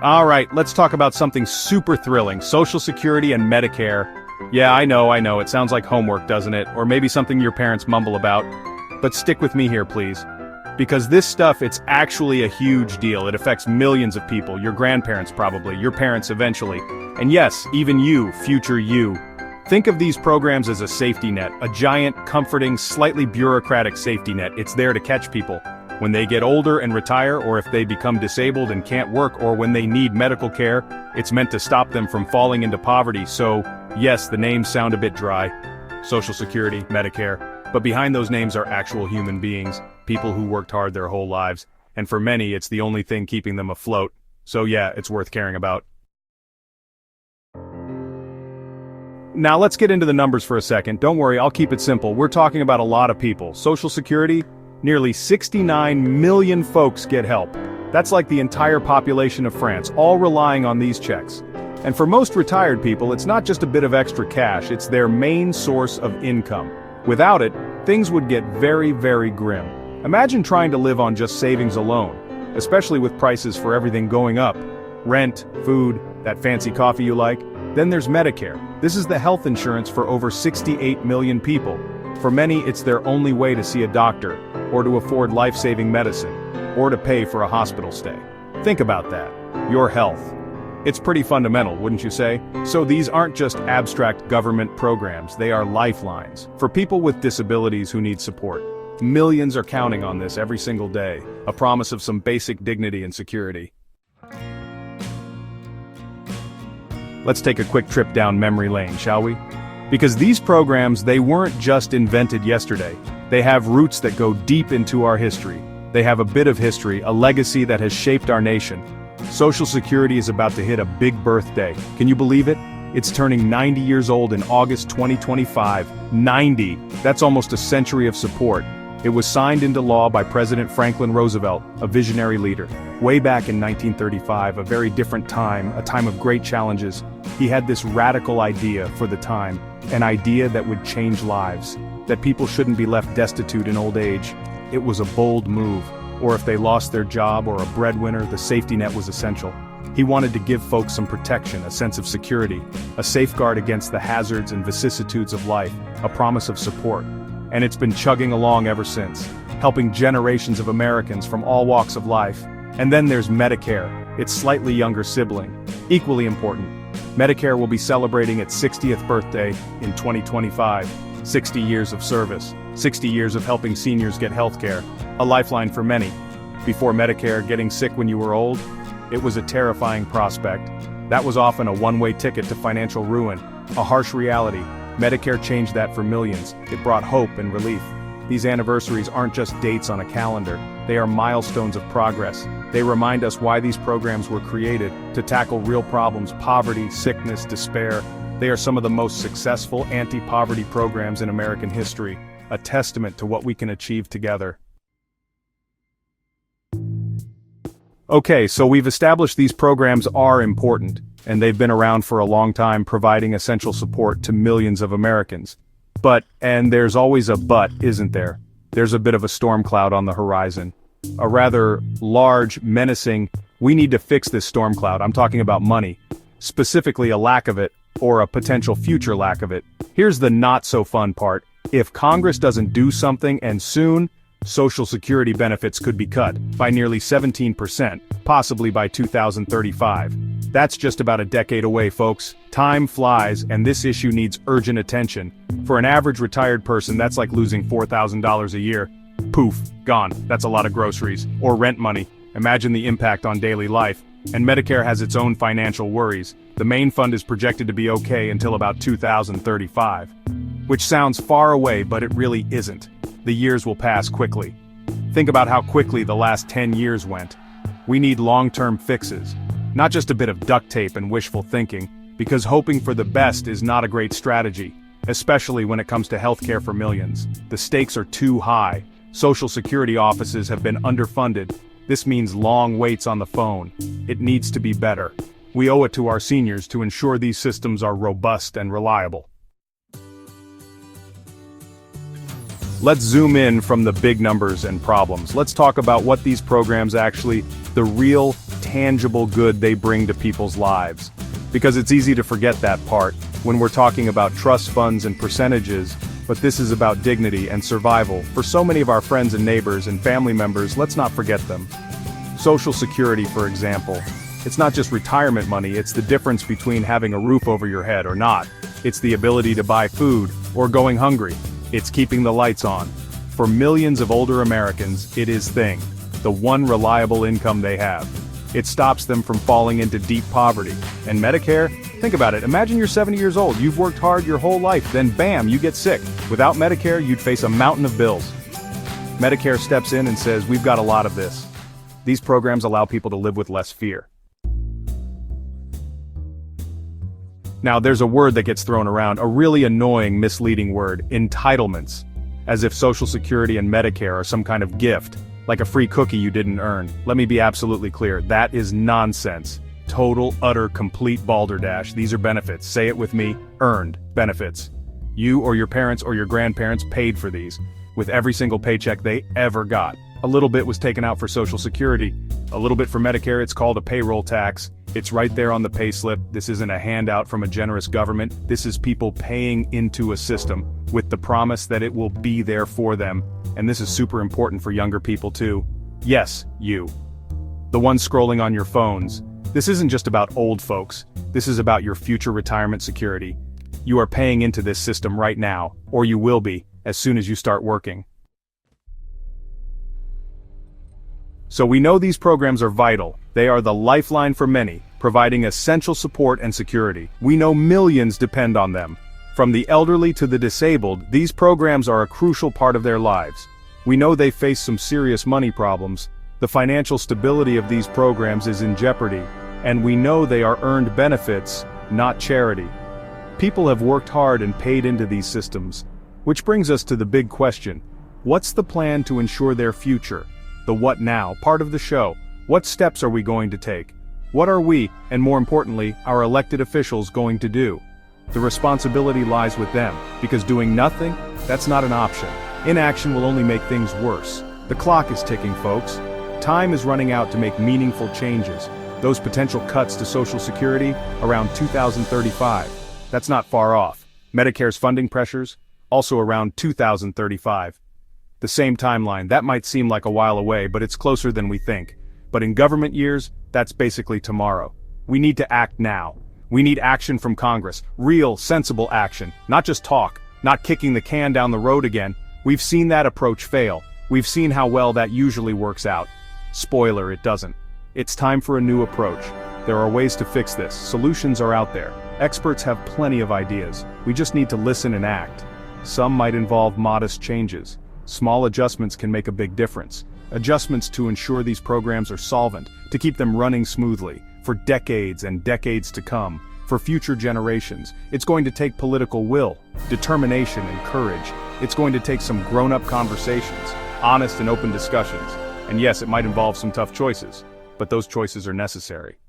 All right, let's talk about something super thrilling, Social Security and Medicare. Yeah, I know, it sounds like homework, doesn't it? Or maybe something your parents mumble about. But stick with me here, please. Because this stuff, it's actually a huge deal. It affects millions of people, your grandparents probably, your parents eventually. And yes, even you, future you. Think of these programs as a safety net, a giant, comforting, slightly bureaucratic safety net. It's there to catch people when they get older and retire, or if they become disabled and can't work, or when they need medical care. It's meant to stop them from falling into poverty. So, yes, the names sound a bit dry. Social Security, Medicare. But behind those names are actual human beings, people who worked hard their whole lives. And for many, it's the only thing keeping them afloat. So yeah, it's worth caring about. Now let's get into the numbers for a second. Don't worry, I'll keep it simple. We're talking about a lot of people. Social Security, nearly 69 million folks get help. That's like the entire population of France, all relying on these checks. And for most retired people, it's not just a bit of extra cash, it's their main source of income. Without it, things would get very, very grim. Imagine trying to live on just savings alone, especially with prices for everything going up. Rent, food, that fancy coffee you like. Then there's Medicare. This is the health insurance for over 68 million people. For many, it's their only way to see a doctor, or to afford life-saving medicine, or to pay for a hospital stay. Think about that. Your health. It's pretty fundamental, wouldn't you say? So these aren't just abstract government programs, they are lifelines. For people with disabilities who need support. Millions are counting on this every single day, a promise of some basic dignity and security. Let's take a quick trip down memory lane, shall we? Because these programs, they weren't just invented yesterday. They have roots that go deep into our history. They have a bit of history, a legacy that has shaped our nation. Social Security is about to hit a big birthday. Can you believe it? It's turning 90 years old in August 2025. 90! That's almost a century of support. It was signed into law by President Franklin Roosevelt, a visionary leader. Way back in 1935, a very different time, a time of great challenges, he had this radical idea for the time, an idea that would change lives, that people shouldn't be left destitute in old age. It was a bold move, or if they lost their job or a breadwinner, the safety net was essential. He wanted to give folks some protection, a sense of security, a safeguard against the hazards and vicissitudes of life, a promise of support. And it's been chugging along ever since, helping generations of Americans from all walks of life. And then there's Medicare, its slightly younger sibling. Equally important, Medicare will be celebrating its 60th birthday in 2025. 60 years of service, 60 years of helping seniors get healthcare, a lifeline for many. Before Medicare, getting sick when you were old, it was a terrifying prospect. That was often a one-way ticket to financial ruin, a harsh reality. Medicare changed that for millions. It brought hope and relief. These anniversaries aren't just dates on a calendar, they are milestones of progress. They remind us why these programs were created, to tackle real problems, poverty, sickness, despair. They are some of the most successful anti-poverty programs in American history, a testament to what we can achieve together. Okay, so we've established these programs are important, and they've been around for a long time providing essential support to millions of Americans. But, and there's always a but, isn't there? There's a bit of a storm cloud on the horizon. A rather large, menacing, we need to fix this storm cloud. I'm talking about money. Specifically a lack of it, or a potential future lack of it. Here's the not so fun part. If Congress doesn't do something, and soon, Social Security benefits could be cut by nearly 17%, possibly by 2035. That's just about a decade away, folks. Time flies, and this issue needs urgent attention. For an average retired person, that's like losing $4,000 a year. Poof, gone. That's a lot of groceries, or rent money. Imagine the impact on daily life. And Medicare has its own financial worries. The main fund is projected to be okay until about 2035. Which sounds far away, but it really isn't. The years will pass quickly. Think about how quickly the last 10 years went. We need long-term fixes. Not just a bit of duct tape and wishful thinking, because hoping for the best is not a great strategy, especially when it comes to healthcare for millions. The stakes are too high. Social Security offices have been underfunded. This means long waits on the phone. It needs to be better. We owe it to our seniors to ensure these systems are robust and reliable. Let's zoom in from the big numbers and problems. Let's talk about what these programs actually, the real, tangible good they bring to people's lives. Because it's easy to forget that part when we're talking about trust funds and percentages, but this is about dignity and survival. For so many of our friends and neighbors and family members, let's not forget them. Social Security, for example. It's not just retirement money, it's the difference between having a roof over your head or not. It's the ability to buy food, or going hungry. It's keeping the lights on. For millions of older Americans, it is the one reliable income they have. It stops them from falling into deep poverty. And Medicare? Think about it, imagine you're 70 years old, you've worked hard your whole life, then bam, you get sick. Without Medicare, you'd face a mountain of bills. Medicare steps in and says, we've got a lot of this. These programs allow people to live with less fear. Now, there's a word that gets thrown around, a really annoying, misleading word, entitlements. As if Social Security and Medicare are some kind of gift, like a free cookie you didn't earn. Let me be absolutely clear, that is nonsense. Total, utter, complete balderdash. These are benefits. Say it with me, earned benefits. You or your parents or your grandparents paid for these, with every single paycheck they ever got. A little bit was taken out for Social Security, a little bit for Medicare. It's called a payroll tax. It's right there on the payslip. This isn't a handout from a generous government. This is people paying into a system with the promise that it will be there for them. And this is super important for younger people too. Yes, you. The ones scrolling on your phones. This isn't just about old folks. This is about your future retirement security. You are paying into this system right now, or you will be, as soon as you start working. So we know these programs are vital. They are the lifeline for many, providing essential support and security. We know millions depend on them. From the elderly to the disabled, these programs are a crucial part of their lives. We know they face some serious money problems. The financial stability of these programs is in jeopardy, and we know they are earned benefits, not charity. People have worked hard and paid into these systems. Which brings us to the big question. What's the plan to ensure their future? The what now part of the show. What steps are we going to take? What are we, and more importantly, our elected officials going to do? The responsibility lies with them, because doing nothing, that's not an option. Inaction will only make things worse. The clock is ticking, folks. Time is running out to make meaningful changes. Those potential cuts to Social Security, around 2035. That's not far off. Medicare's funding pressures, also around 2035. The same timeline, that might seem like a while away, but it's closer than we think. But in government years, that's basically tomorrow. We need to act now. We need action from Congress, real, sensible action, not just talk, not kicking the can down the road again. We've seen that approach fail. We've seen how well that usually works out. Spoiler, it doesn't. It's time for a new approach. There are ways to fix this. Solutions are out there. Experts have plenty of ideas. We just need to listen and act. Some might involve modest changes. Small adjustments can make a big difference. Adjustments to ensure these programs are solvent, to keep them running smoothly, for decades and decades to come, for future generations. It's going to take political will, determination and courage. It's going to take some grown-up conversations, honest and open discussions. And yes, it might involve some tough choices, but those choices are necessary.